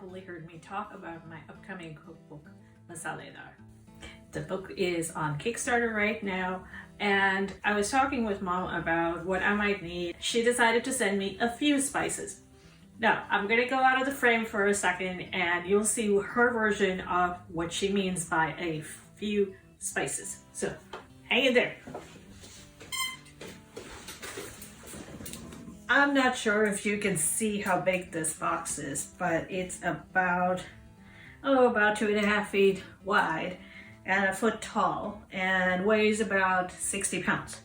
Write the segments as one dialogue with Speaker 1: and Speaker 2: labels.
Speaker 1: probably heard me talk about my upcoming cookbook, Masaleydaar. The book is on Kickstarter right now, and I was talking with Mom about what I might need. She decided to send me a few spices. Now, I'm gonna go out of the frame for a second and you'll see her version of what she means by a few spices. So, hang in there. I'm not sure if you can see how big this box is, but it's about 2.5 feet wide and a foot tall and weighs about 60 pounds.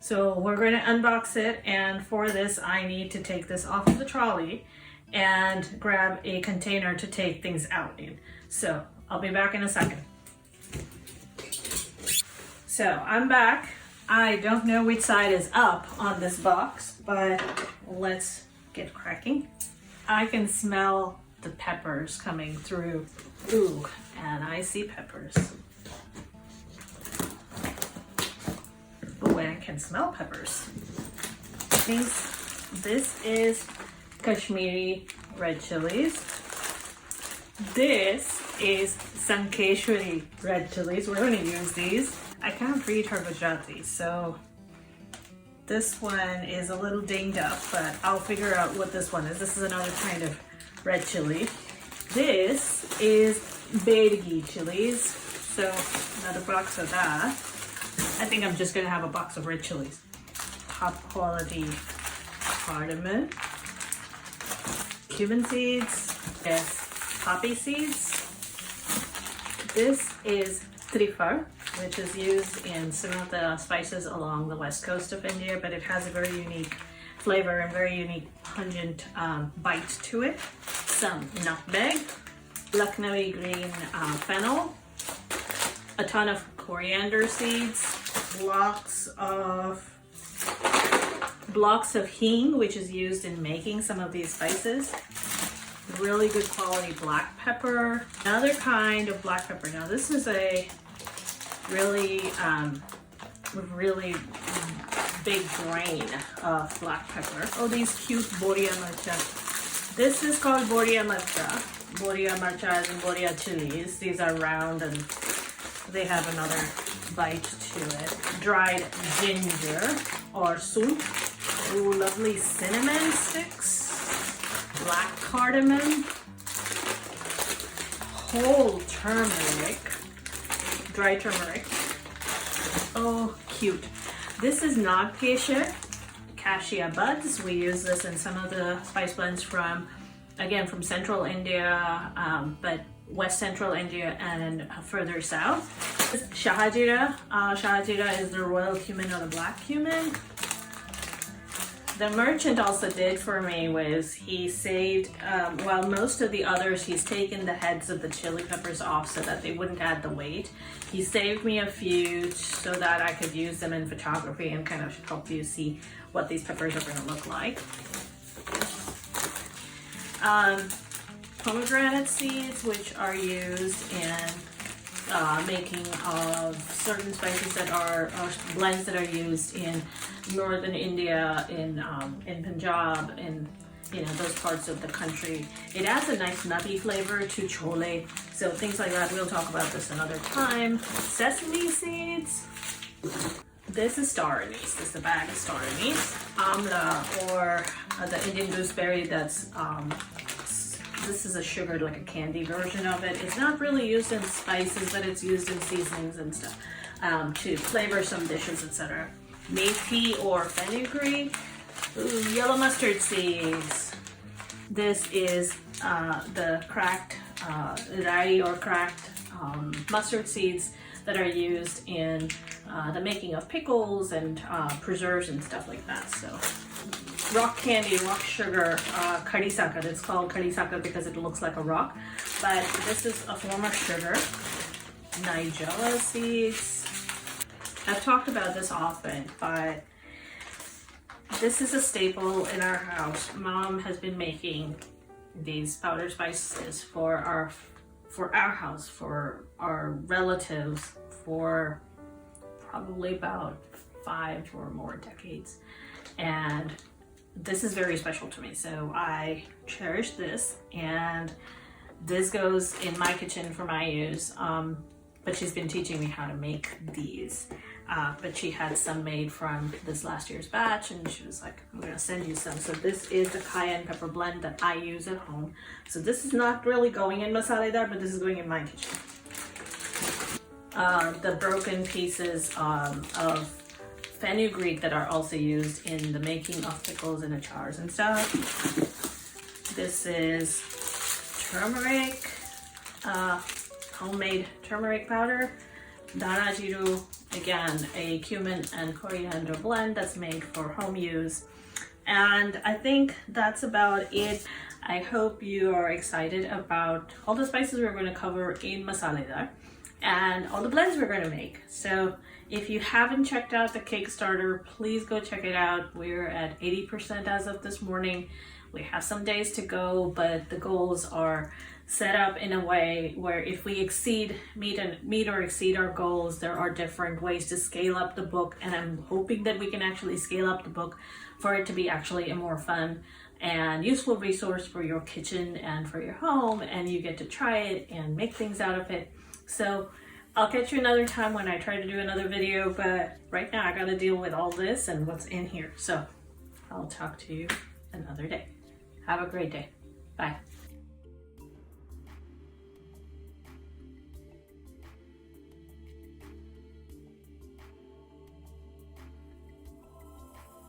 Speaker 1: So we're going to unbox it, and for this I need to take this off of the trolley and grab a container to take things out in. So I'll be back in a second. So I'm back. I don't know which side is up on this box, but let's get cracking. I can smell the peppers coming through. Ooh, and I see peppers. Oh, and I can smell peppers. This is Kashmiri red chilies. This is Sankeshwari red chilies. We're going to use these. I can't read her Gujarati, so this one is a little dinged up, but I'll figure out what this one is. This is another kind of red chili. This is Bedgi chilies, so another box of that. I think I'm just gonna have a box of red chilies. Top quality cardamom, cumin seeds, yes, poppy seeds. This is trifar, which is used in some of the spices along the west coast of India, but it has a very unique flavor and very unique pungent bite to it. Some nutmeg, Lucknowi green fennel, a ton of coriander seeds, blocks of hing, which is used in making some of these spices. Really good quality black pepper, another kind of black pepper. Now this is a really big grain of black pepper. Oh, these cute boria marcha. This is called boria marcha. Boria marcha and boria chilies. These are round and they have another bite to it. Dried ginger or soot. Ooh, lovely cinnamon sticks. Black cardamom. Whole turmeric. Dry turmeric. Oh, cute. This is not cassia buds. We use this in some of the spice blends from central India, but west central India and further south. Shahajira. Shahajira is the royal cumin or the black cumin. The merchant also did for me was he saved, while most of the others, he's taken the heads of the chili peppers off so that they wouldn't add the weight. He saved me a few so that I could use them in photography and kind of help you see what these peppers are going to look like. Pomegranate seeds, which are used in making of certain spices that are blends that are used in northern India, in Punjab, in those parts of the country. It adds a nice nutty flavor to chole, so things like that. We'll talk about this another time. Sesame seeds. This is star anise. This is a bag of star anise. Amla, or the Indian gooseberry. This is a sugared, like a candy version of it. It's not really used in spices, but it's used in seasonings and stuff to flavor some dishes, etc. Methi or fenugreek. Ooh, yellow mustard seeds. This is the cracked rai or cracked mustard seeds that are used in the making of pickles and preserves and stuff like that. So rock candy, rock sugar, khadi sakar. It's called khadi sakar because it looks like a rock, but this is a form of sugar. Nigella seeds. I've talked about this often, but this is a staple in our house. Mom has been making these powder spices for our house, for our relatives, for probably about 5 or more decades, and this is very special to me, so I cherish this. And This goes in my kitchen for my use, but she's been teaching me how to make these. But she had some made from this last year's batch, and she was like, I'm gonna send you some. So this is the cayenne pepper blend that I use at home. So this is not really going in Masaleydaar, but this is going in my kitchen. The broken pieces of fenugreek that are also used in the making of pickles and achars and stuff. This is turmeric, homemade turmeric powder. Dana jiru, again, a cumin and coriander blend that's made for home use. And I think that's about it. I hope you are excited about all the spices we're going to cover in Masaleydaar and all the blends we're going to make. So if you haven't checked out the Kickstarter, please go check it out. We're at 80% as of this morning. We have some days to go, but the goals are set up in a way where if we meet or exceed our goals, there are different ways to scale up the book, and I'm hoping that we can actually scale up the book for it to be actually a more fun and useful resource for your kitchen and for your home, and you get to try it and make things out of it. So I'll catch you another time when I try to do another video, but right now I gotta deal with all this and what's in here. So I'll talk to you another day. Have a great day. Bye.